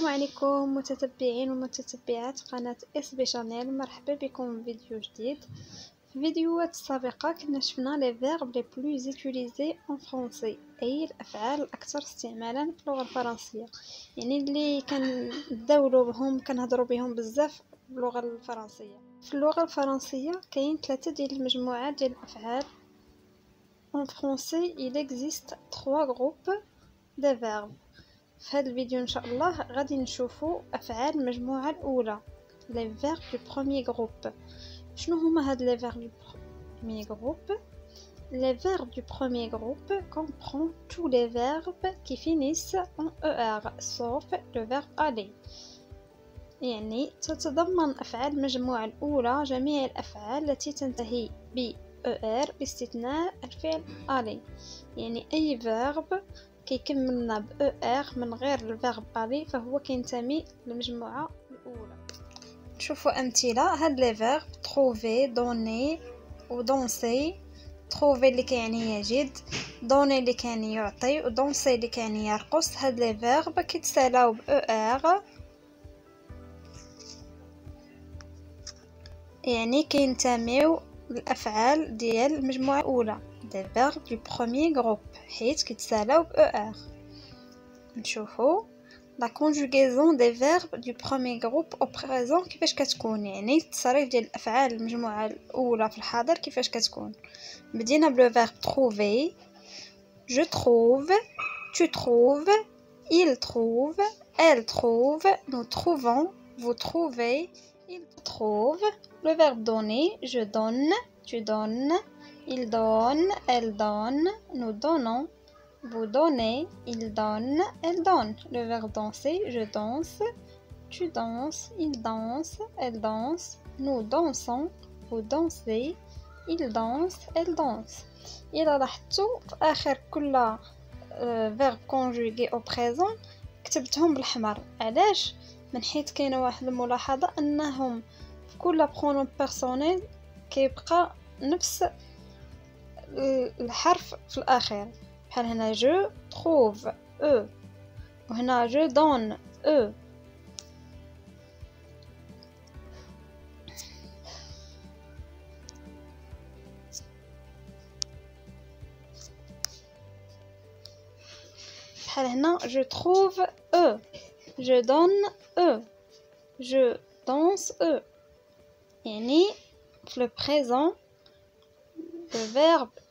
السلام عليكم متتبعين ومتتبعات قناة اس بي شانيل. مرحبا بكم في فيديو جديد. في الفيديوهات السابقة كنا شفنا لي فيرب لي بلوز يوتيليزي اون فرونسي، اي الافعال الاكثر استعمالا في اللغة الفرنسية، يعني اللي كنداولو بهم كنهضروا بهم بزاف باللغة الفرنسية. في اللغة الفرنسية كاين 3 ديال المجموعات ديال الافعال. En français, il existe 3 groupes de verbes. في هذا الفيديو ان شاء الله غادي نشوفوا افعال المجموعه الاولى، لي فيرب دو بروميير جروب. شنو هما هاد لي فيرب دو بروميير جروب؟ Les verbes du premier groupe comprennent tous les verbes qui finissent en ER sauf le verbe aller. يعني تتضمن أفعال المجموعة الأولى جميع الأفعال التي تنتهي ب ER باستثناء الفعل aller. يعني أي verb كيكملنا ب ER من غير الفيرب aller فهو كينتمي للمجموعة الأولى. نشوفوا أمثلة. هاد لي فيرب trouver, donner و danser. trouver اللي كيعني يجد، donner اللي كيعني يعطي، و danser اللي كيعني يرقص. هاد لي فيرب كيتسالاو ب ER، يعني كينتميو الافعال ديال المجموعه الاولى دي فيرب دو بروميير جروب حيت كيتسالاو ب ER. نشوفوا لا كونجوغيزون دي فيرب دو بروميير جروب او بريزون كيفاش كتكون، يعني التصريف ديال الافعال المجموعه الاولى في الحاضر كيفاش كتكون. بدينا بلو فيرب trouver، je trouve، tu trouves، il trouve، elle trouve، nous trouvons، vous trouvez، il trouve. Le verbe donner, je donne, tu donnes, il donne, elle donne, nous donnons, vous donnez, il donne, elle donne. Le verbe danser, je danse, tu danses, il danse, elle danse, nous dansons, vous dansez, il danse, elle danse. إذا لاحظتوا في آخر كل verbe conjugué au présent كتبتهم بالأحمر. علاش؟ من حيث كاينه واحد الملاحظه انهم في كل برونوم بيرسونيل كيبقى نفس الحرف في الاخير، بحال هنا جو تروف او، وهنا جو دون او. بحال هنا جو تروف او، je donne eux، je danse eux. يعني في le présent le verbe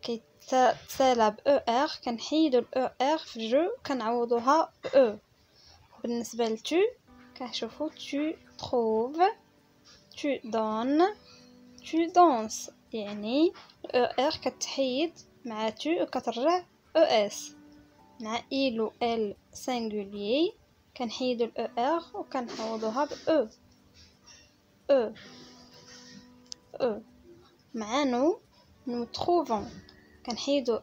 كيتسالى ب ER كنحيدو ال ER في جو كنعوضوها ب E. بالنسبة ل tu كنشوفو tu trouves، tu donnes، tu danses. يعني ال ER كتحيد مع tu وكترجع ES. مع il و elle singulier كنحيدو ال ER وكنعوضوها ب E. E E. مع nous trouvons كنحيدو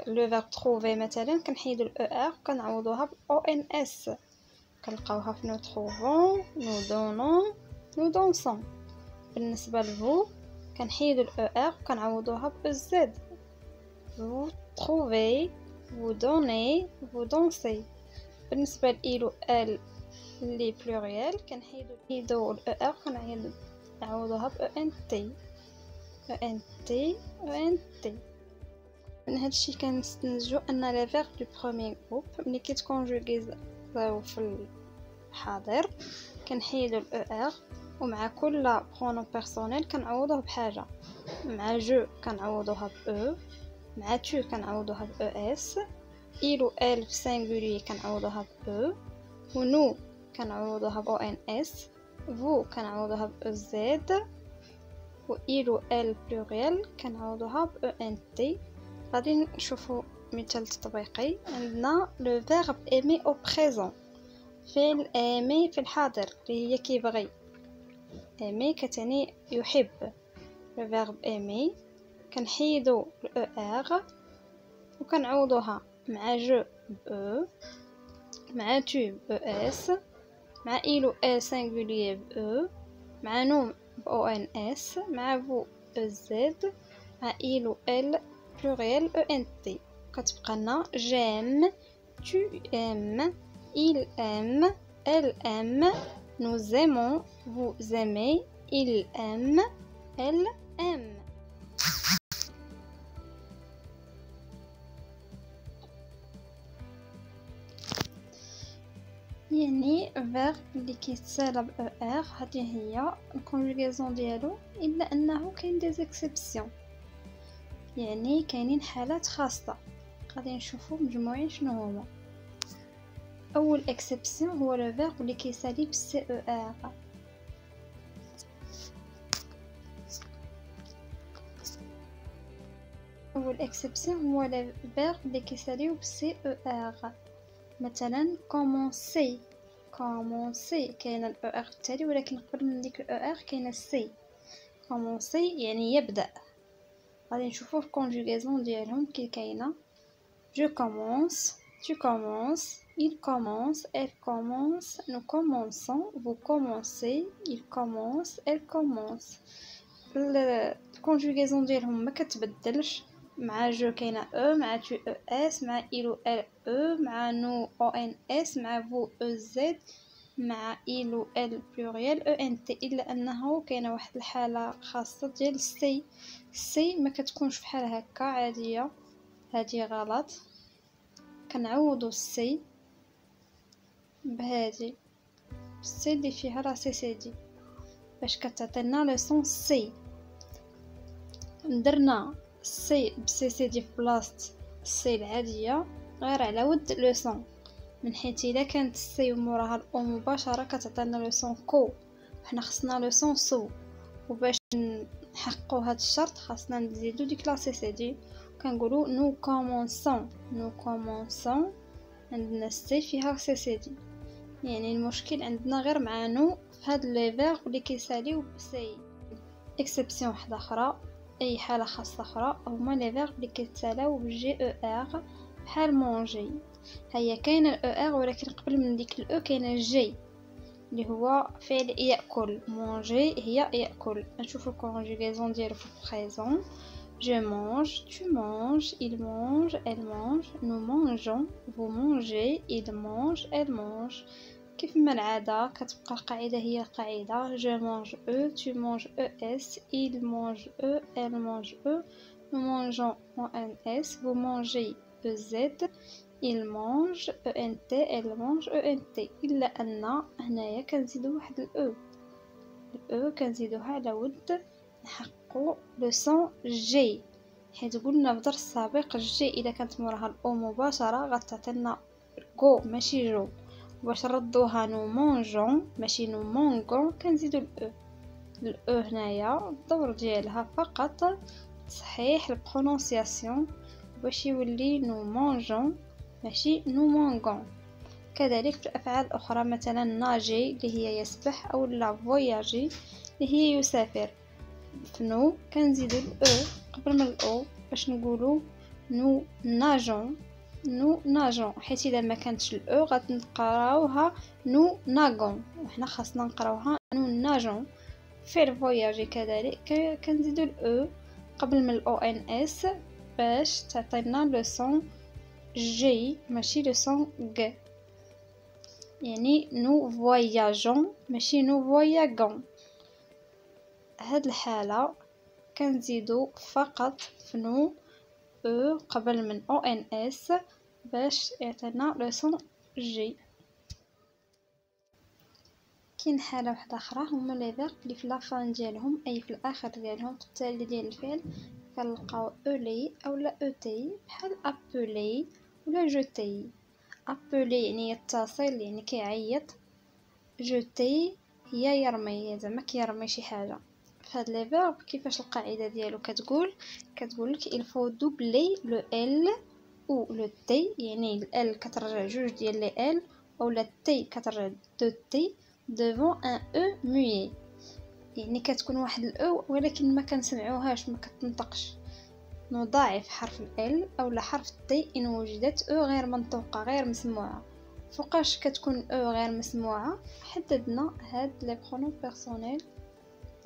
لو فيرب trouver مثلا كنحيدو ال ER وكنعوضوها ب ONS. كنلقاوها في nous trouvons، nous donnons، nous dansons. بالنسبة لفو كنحيدو ال ER وكنعوضوها ب EZ. vous trouvez، vous donnez، vous dansez. بالنسبة لإل و elle لي بلوريال كنحيدو ال ER وكنعوضوها ب ENT. ENT ENT. من هادشي كنستنتجو ان لي فيرب دو بروميير جروب ملي كيتكونجوغيزاو في الحاضر كنحيدو ال ER، ومع كل برونوم بيرسونيل كنعوضوه بحاجه. مع جو كنعوضوها ب E، مع tu كنعوضوها ب ES، il و elle في singulier كنعوضوها ب E، و nous كنعوضوها ب ONS، vous كنعوضوها ب EZ، و il و elle pluriel كنعوضوها ب ENT. غادي نشوفوا مثال تطبيقي. عندنا لو فيرب aimer au présent، فعل aimer في الحاضر اللي هي كيبغي. aimer كتعني يحب. لو فيرب aimer كنحيدو ال ER وكنعوضوها مع جو ب E، مع tu ب ES، مع il و elle singulier ب E، مع nous ب ONS، مع vous EZ، مع il و elle pluriel ENT. كتبقى لنا j'aime، tu aimes، il aime، elle aime, nous aimons, vous aimez, il aime, elle aime. يعني verb اللي كيتسالى ب er هذه هي الكونجوغاسيون ديالو، الا انه كاين دي زيكسيبسيون، يعني كاينين حالات خاصه. غادي نشوفوا مجموعين شنو هما. اول اكسبسيون هو لو verb اللي كيسالي ب CER. اول اكسبسيون هو لو verb اللي كيساليو ب CER. مثلا commencer commencer كاين ال ER التالي، ولكن قبل من ديك ال ER كاين C. commencer يعني يبدأ. غادي نشوفوا الكونجوغاسيون ديالهم كي كاينه. je commence, tu commences, il commence, elle commence, nous commençons, vous commencez, il commence, elle commence. الكونجوغاسيون ديالهم ما كتبدلش. مع جو كاينه او، مع تو او اس، مع il و elle او، مع نو او ان اس، مع vous او زد، مع il و elle pluriel او ان تي، الا انه كاينه واحد الحاله خاصه ديال السي. السي ما كتكونش بحال هكا عاديه، هذه غلط. كنعوضوا السي بهذه السي اللي فيها لا سي سي دي باش كتعطينا لو سون سي. درنا سي بسي سي دي في بلاصه السي العاديه غير على ود لو سون، من حيث الا كانت السي وموراها الاو مباشره كتعطينا لو سون كو، حنا خصنا لو سون سو. وباش نحققوا هذا الشرط خاصنا نزيدو ديك لا سي سي دي. كنقولوا نو كومونسون، نو كومونسون عندنا السي فيها سي سي دي. يعني المشكل عندنا غير مع نو في هاد لي فيرب اللي كيساليو بسي. اكسبسيون واحده اخرى، اي حاله خاصه اخرى، هما لي فيرب اللي كيتسالاو بالجي او ار، بحال مونجي. هيا كاينه الاو ار، ولكن قبل من ديك الاو كاينه الجي اللي هو فعل ياكل. مونجي هي ياكل. نشوفوا الكونجوغاسيون ديالو في البريزون. je mange, tu manges, il mange, elle mange, nous mangeons, vous mangez, il mange, elle mange. كيف ما العادة كتبقى القاعدة هي القاعدة. je mange eux, tu manges es, il mange eux, elle mange eux, nous mangeons ons, vous mangez ez, il mange ent, elle mange ent. إلا أن هنايا كنزيدو واحد الأو، الأو كنزيدوها على ود نحققو لو سون جي، حيت قلنا في درس السابق الجي اذا كانت موراها الاو مباشره غتعطينا جو ماشي جو. باش نردوها نو مونجون ماشي نو مونغون كنزيدو الاو. الاو هنايا الدور ديالها فقط تصحيح البرونونسياسيون باش يولي نو مونجون ماشي نو مونغون. كذلك في الافعال الاخرى، مثلا ناجي اللي هي يسبح، او لا فواياجي اللي هي يسافر. فنو كنزيدو الاو قبل من الاو باش نقولوا نو ناجون، نو ناجون، حيت الا ما كانتش الاو غنقراوها نو ناغون، وحنا خاصنا نقراوها نو ناجون. فعل فواياجي كذلك كنزيدو الاو قبل من الاو ان اس باش تعطينا لو سون جي ماشي لو سون غ. يعني نو فواياجون ماشي نو فواياغون. هاد الحالة كنزيدو فقط فنو او قبل من او ان اس باش يعطينا لو سون جي. كاين حالة واحدة اخرى، هما لي فيرب اللي في لافان ديالهم اي في الاخر ديالهم في التالي ديال الفعل كنلقاو اولي اولا اوتي، بحال ابولي ولا جوتي. ابولي يعني يتصل، يعني كيعيط. جوتي هي يرمي، زعما كيرمي شي حاجه. فهاد لي فيرب كيفاش القاعده ديالو كتقول لك il faut doubler le l ou le t، يعني ال كترجع جوج ديال لي ال اولا t كترجع دو t devant un e muet، يعني كتكون واحد الاو ولكن ما كنسمعوهاش، ما كتنطقش. نضاعف حرف ال اولا حرف t ان وجدت او غير منطوقه غير مسموعه. فوقاش كتكون او غير مسموعه حددنا هاد لي برونون بيرسونيل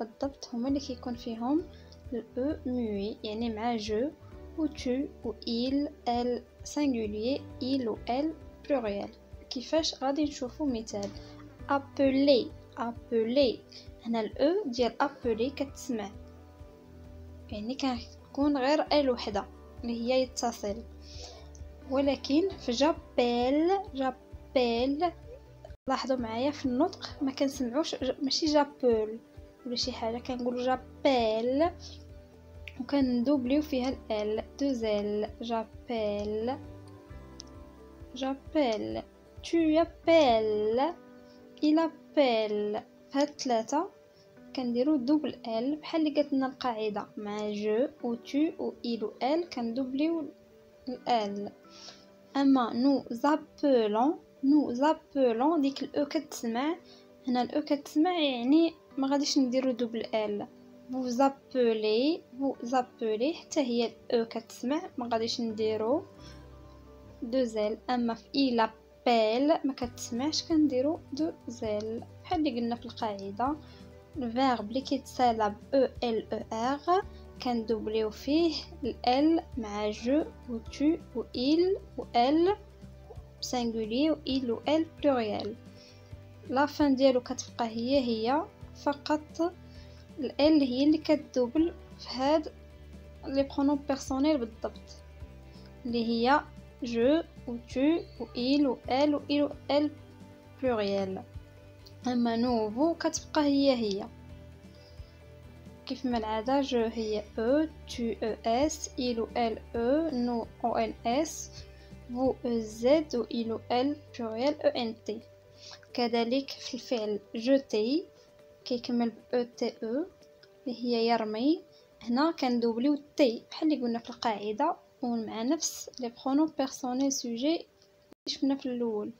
بالضبط، هما اللي كيكون فيهم الاو موي، يعني مع جو و tu و il elle singulier il و elle pluriel. كيفاش غادي نشوفو مثال. appeler appeler هنا الاو ديال appeler كتسمع، يعني كتكون غير ال وحده اللي هي يتصل، ولكن في جابيل لاحظوا معايا في النطق ما كنسمعوش ماشي جابول ولا شي حاجه، كنقولوا جابيل وكندوبليو فيها ال دوزل. جابيل tu appelles il appelle. هاد ثلاثه كنديروا دوبل ال بحال اللي قالت لنا القاعده مع جو و تو و il و ال كندوبليو ال. اما nous appelons ديك الاو كتسمع، هنا الاو كتسمع يعني ما غاديش نديرو دوبل ال. vous appelez حتى هي الاو كتسمع ما غاديش نديرو دوزل. اما في il appelle ما كتسمعش كنديرو دوزل بحال اللي قلنا في القاعده. الفيرب اللي كيتسالى ب او ال او ار كندوبليو فيه ال مع جو و تو و il و ال singulier و il و elle pluriel. لا فان ديالو كتبقى هي فقط ال هي اللي كتدوبل في هاد لي برونون بيرسونيل بالضبط، اللي هي جو و tu و il و elle و il و elle pluriel. اما نوفو كتبقى هي كيف ما العاده. جو هي او، tu es، il و elle e، nous ons، vous ez و il و elle pluriel ent. كذلك في الفعل jeter كيكمل ب ete اللي هي يرمي، هنا كندوبليو تي بحال اللي قلنا في القاعده ومع نفس لي برونون بيرسونيل سوجي اللي شفنا في الاول.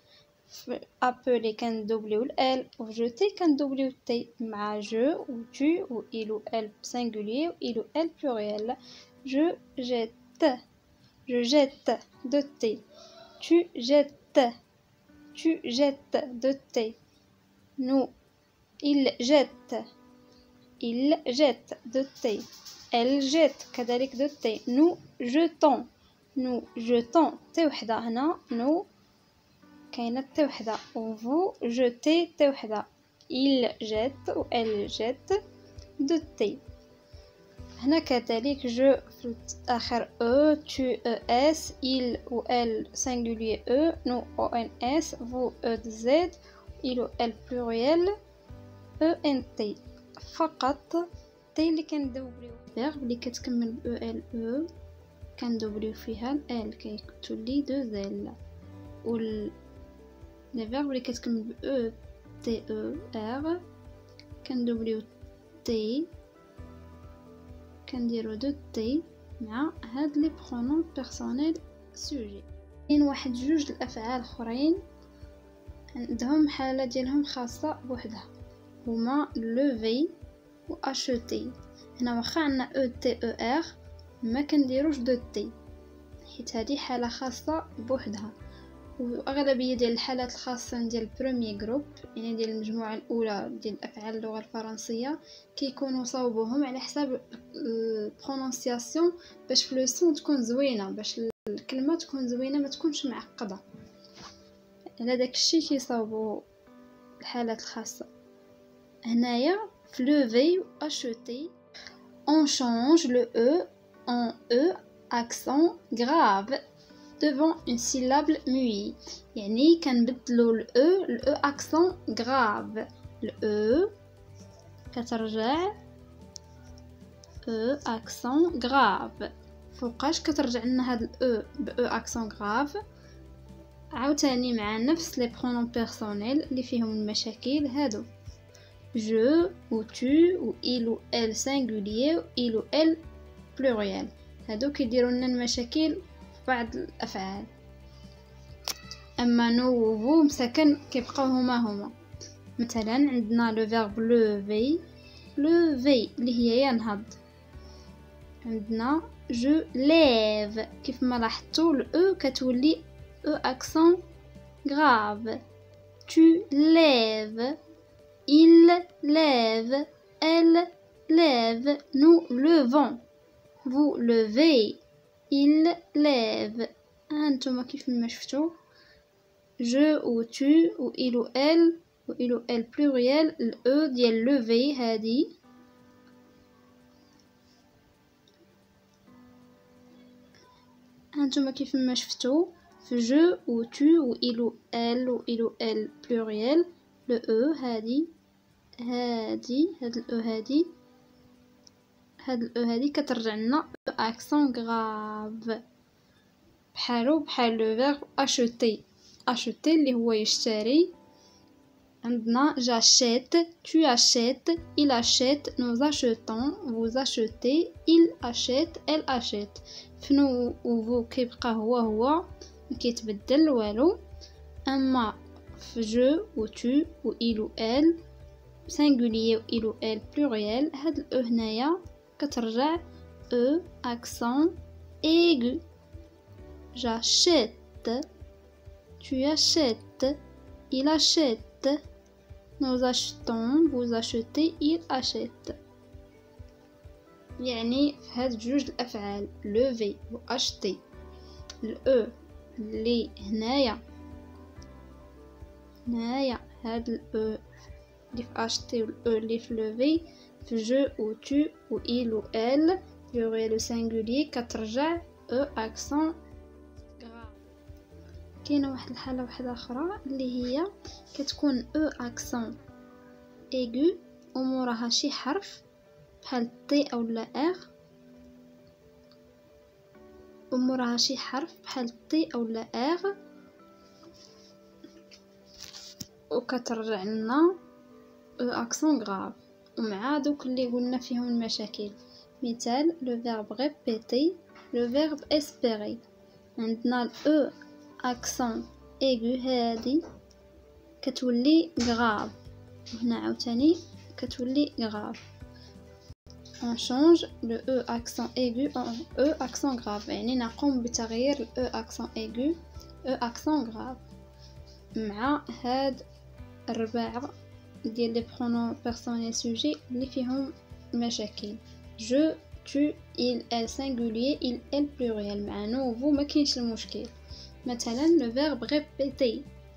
في appeler كندوبليو ال و jeter كندوبليو تي مع جو و tu و il و elle singulier و il و elle pluriel. je jette de thé. tu jettes de thé. nous il jette de thé. elle jette كذلك de thé. nous jetons تي وحده هنا nous كاينه تي وحده و vous jetez تي وحده. il jette و elle jette de thé. هنا كذلك جو في اخر او، tu es، il و elle singulier e، nous ons، vous ez، il و elle pluriel ent. فقط تي اللي كندوبليو فيرب اللي كتكمل ب ال او كندوبليو فيها ال كيتولي دوزل، و لي فيرب اللي كتكمل ب او تي او ار كندوبليو تي كنديرو دو تي مع هاد لي برونون بيرسونيل سوجي. كاين واحد جوج الافعال اخرين عندهم حاله ديالهم خاصه بوحدها، هما lever و acheter. هنا واخا عندنا او تي او ار ما كنديروش دو تي حيت هذه حاله خاصه بوحدها، واغلبيه ديال الحالات الخاصه ديال البروميي جروب يعني ديال المجموعه الاولى ديال افعال اللغه الفرنسيه كيكونوا صوبوهم على حساب البرونونسياسيون باش في لو سون تكون زوينه، باش الكلمه تكون زوينه ما تكونش معقده. على داك الشيء كيصاوبوا الحالات الخاصه. هنايا في lever و acheter on change le e en e accent grave devant une syllabe muie، يعني كنبدلوا الاو accent grave. الاو كترجع او accent grave. فوقاش كترجع لنا هاد الاو باو accent grave؟ عاوتاني مع نفس لي برونون بيرسونيل اللي فيهم المشاكل هادو je ou tu ou il ou elle singulier ou il ou elle pluriel. هادو كيديروا لنا المشاكل في بعض الافعال. اما نو و فو مساكن كيبقاو هما. مثلا عندنا لو فيرب lever اللي هي ينهض، عندنا je lève كيف ما لاحظتوا الاو كتولي او accent grave. tu lèves، il lève، elle lève، nous levons، vous levez، il lève. هانتوما كيف ما شفتوا je ou tu ou il ou elle pluriel الأو ديال levé هادي هانتوما كيف ما شفتو في je ou tu ou il ou elle pluriel الأو هادي هاد الأو هادي كترجع لنا اكسون غراف بحال لو فيرب acheter اللي هو يشتري. عندنا j'achète, tu achètes, il achète, nous achetons, vous achetez, il achète, elle achète. فنو وفو كيبقى هو ما كيتبدل والو. اما في je ou tu ou il ou elle singulier ou il ou elle pluriel هاد الأو هنايا كترجع E accent aigu. J'achète, tu achètes, il achète, nous achetons, vous achetez, il achète. يعني في هاد جوج الأفعال lever و acheter الأو اللي هنايا هاد الأو اللي في acheter و الأو اللي في lever في je ou tu ou il ou elle pluriel singulier كترجع E accent grave. كاينه واحد الحاله واحده اخرى اللي هي كتكون او اكسون ايغو وموراها شي حرف بحال تي او لا ار وموراها شي حرف بحال تي او لا ار وكترجع لنا او اكسون غراف. ومع دوك اللي قلنا فيهم المشاكل مثال لو فيرب ريبيتي لو فيرب اسبيري عندنا الاو اكسون ايغو هادي كتولي غراف وهنا عاوتاني كتولي غراف. on change le e accent aigu en e accent grave يعني نقوم بتغيير ال e accent aigu e accent grave. مع هاد الرباعة ديال لي برونون بيرسونيل سوجي اللي فيهم مشاكل je tu il elle singulier il elle pluriel مع نوفو ما كاينش المشكل. مثلا لو فيرب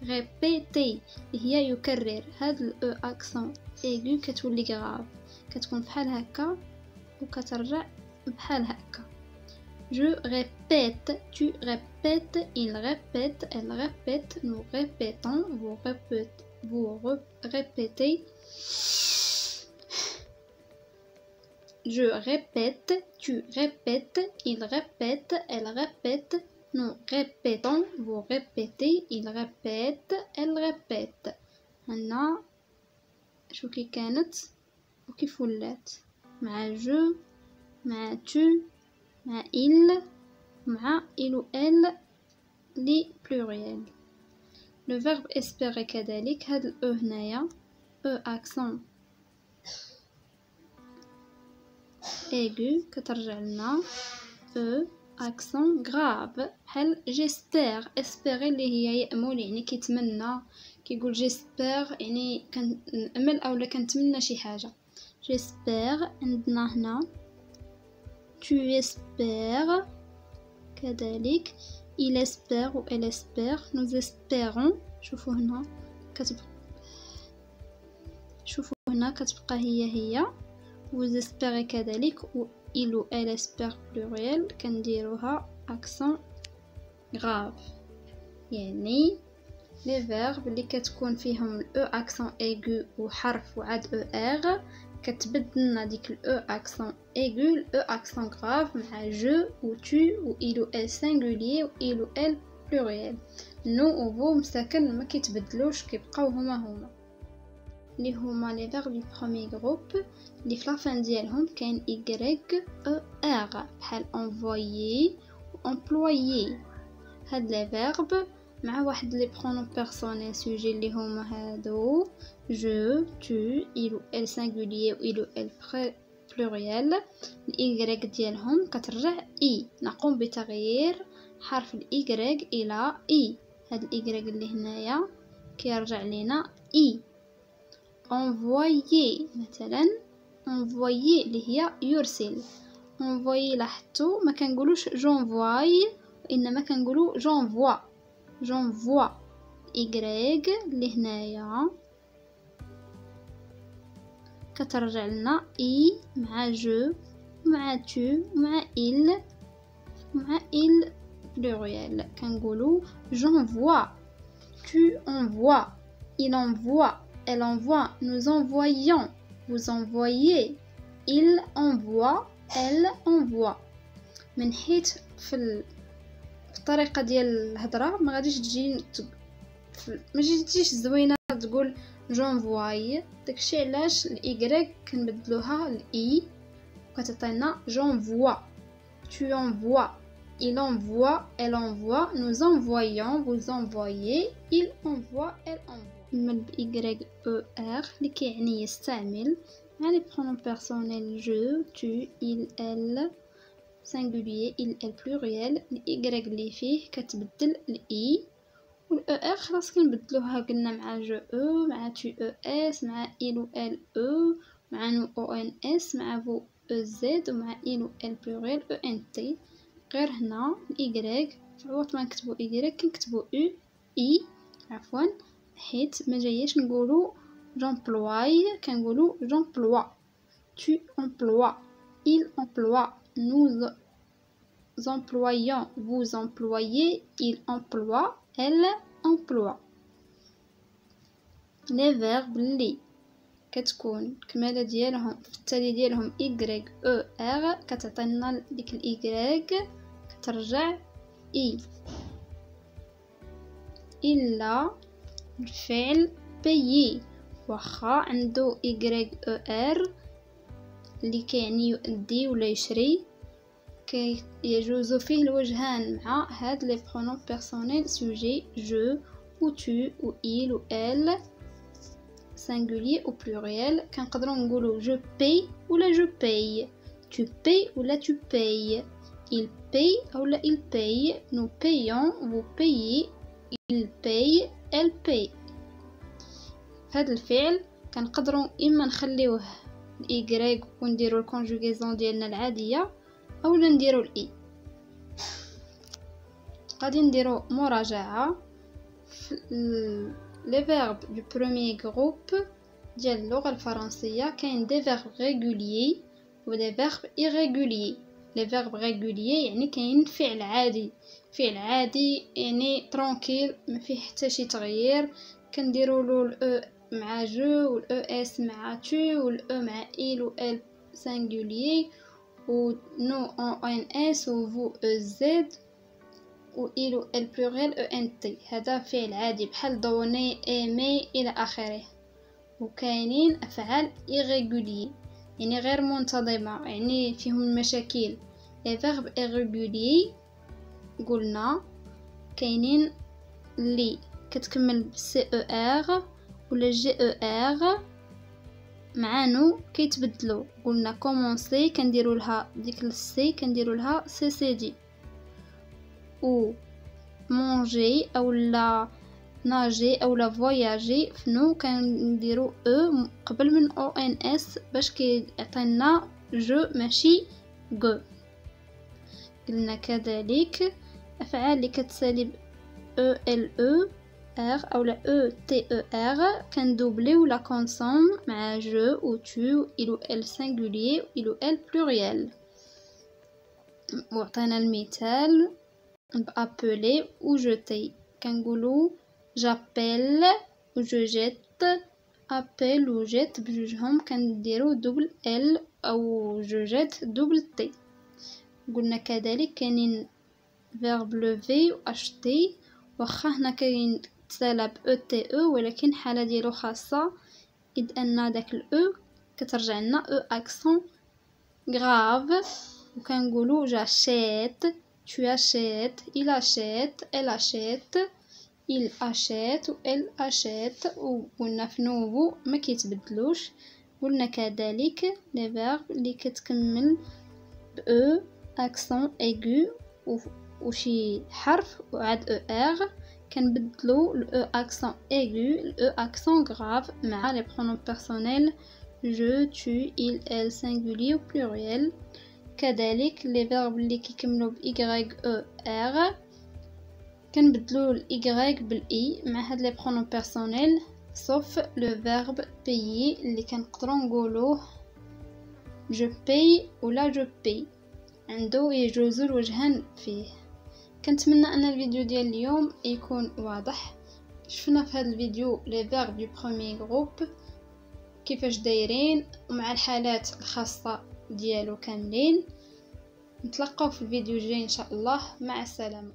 ريبيتي هي يكرر هاد الاو اكسون ايغو كتولي غراف كتكون بحال هكا وكترجع بحال هكا. je répète tu répètes il répète elle répète nous répétons vous répétez. je répète tu répètes il répète elle répète nous répétons vous répétez il répète elle répète. هنا شو كي كانت وكيف ولات مع جو مع tu مع il مع il ou elle لي pluriel. le verbe espérer كذلك هاد الأو هنايا أو accent aigu كترجع لنا أو accent grave بحال j'espère espérer اللي هي يأمل يعني كيتمنى كيقول j'espère يعني كنأمل أو لا كنتمنى شي حاجة. j'espère عندنا هنا tu espères كذلك il espère ou elle espère nous espérons. شوفوا هنا كتبقى هي vous espérez كذلك و il ou elle espère pluriel كنديروها accent grave. يعني لي فيرب اللي كتكون فيهم الاو accent aigu وحرف وعاد او ار كتبدلنا ديك الاو accent aigu الاو accent grave مع je ou tu ou il ou elle singulier ou il ou elle pluriel. nous ou vous مساكن ما كيتبدلوش كيبقاو هما اللي هما لي فيرب دو بروميير جروب اللي في لافان ديالهم كاين y e r بحال envoyer و employer. هاد لي فيرب مع واحد لي برونون بيرسونيل سوجي اللي هما هادو je tu il ou elle singulier ou il ou elle pluriel. ال y ديالهم كترجع i نقوم بتغيير حرف ال y الى i. هاد ال y اللي هنايا كيرجع لينا i. envoyer مثلا envoyer اللي هي يرسل envoyer لاحظتو ما كنقولوش j'envoie وانما كنقولو j'envoie إيكغيك اللي هنايا كترجع لنا إي مع جو مع تو مع إل مع إل بلوريال. كنقولو j'envoie, tu envoies, il envoie, elle envoie, nous envoyons, vous envoyez, il envoie, elle envoie. من حيث في الطريقه ديال الهضره ما غاديش تجي ما تجيش زوينه تقول جونفواي. داكشي علاش الايغريك كنبدلوها الاي وكتعطينا جونفوا tu envoies, il envoie, elle envoie, nous envoyons, vous envoyez, il envoie, elle envoie. من y e r اللي كيعني يستعمل مع لي برونون بيرسونيل جو tu il elle singulier il elle pluriel. الاي اللي فيه كتبدل الاي والاو ار خلاص كنبدلوها قلنا مع جو او مع تو او اس مع il و ال او مع نو او ان اس مع فو او زد ومع il و ال pluriel او ان تي. غير هنا الاي عوض ما نكتبو اي كنكتبو او اي عفوا حيت ما جاياش نقولو جومبلواي كنقولو جومبلوا. tu emploies, il emploie, nous employons, vous employez, il emploie, elle emploie. les verbes اللي كتكون كمالة ديالهم في التالي ديالهم y e r كتعطينا ديك ال y كترجع i. إلا الفعل payer واخا عنده y e r اللي كيعني يؤدي ولا يشري يجوز فيه الوجهان مع هاد لي برونون بيرسونيل سوجي جو و tu و il و elle singulier ou pluriel. كنقدروا نقولوا je paye ولا je paye, tu payes ولا tu payes, il paye ولا il paye, nous payons, vous payez, il paye, elle paye. هذا الفعل كنقدروا اما نخليوه الاي ونديروا الكونجوغيزون ديالنا العاديه اولا نديروا الاي. غادي نديروا مراجعه لي فيرب دو بروميير جروب ديال اللغه الفرنسيه. كاين دي فيرب ريغوليي و دي فيرب ايريغوليي. لي فيرب ريغوليي يعني كاين فعل عادي، فعل عادي يعني ترونكيل ما فيه حتى شي تغيير. كنديروا له الاو مع جو والاو اس مع تو والاو مع il و elle singulier و نو ان اس و فو او زد و il و elle pluriel او ان تي. هذا فعل عادي بحال دوني ايمي الى اخره. وكاينين افعال irrégulier يعني غير منتظمه يعني فيهم المشاكل. لي فيرب irrégulier قلنا كاينين اللي كتكمل سي او ار ولا جي او ار مع نو كيتبدلوا. قلنا كومونسي كنديروا لها ديك السي كنديروا لها سي سي دي، و مونجي اولا ناجي اولا فواياجي فنو كنديروا او قبل من او ان اس باش كيعطينا جو ماشي غو. قلنا كذلك افعال اللي كتسالي ب او ال او ار اولا او تي او ار كندوبليو لا كونسون مع جو و تو il و elle singulier و il و elle pluriel. وعطينا المثال بابلي و جوتي. كنقولوا j'appelle و je jette، appelle و jette بجوجهم كنديروا دوبل ال او je jette دوبل تي. قلنا كذلك كاينين verb lever و acheter واخا هنا كاين تسالى ب او تي او ولكن حاله ديالو خاصه اذ ان داك الاو كترجع لنا او اكسون غراف. وكنقولوا j'achète, tu achètes, il achète, elle achète, il achète و elle achète. وقلنا في نوفو ما كيتبدلوش. قلنا كذلك لي فيرب اللي كتكمل ب او اكسون ايغو وشي حرف وعاد او ار كنبدلو الاو اكسون ايغو الاو اكسون غراف مع لي برونون بيرسونيل جو tu il elle singulier و pluriel. كذلك لي فيرب اللي كيكملوا ب y o r كنبدلو الاي بالاي مع هاد لي برونون بيرسونيل sauf لو فيرب payer اللي كنقدروا نقولوه je paye ولا je paye، عنده يجوز الوجهان فيه. كنتمنى ان الفيديو ديال اليوم يكون واضح. شفنا في هذا الفيديو لي فيرب دو بروميير جروب كيفاش دايرين ومع الحالات الخاصه ديالو كاملين. نتلاقاو في الفيديو الجاي ان شاء الله. مع السلامه.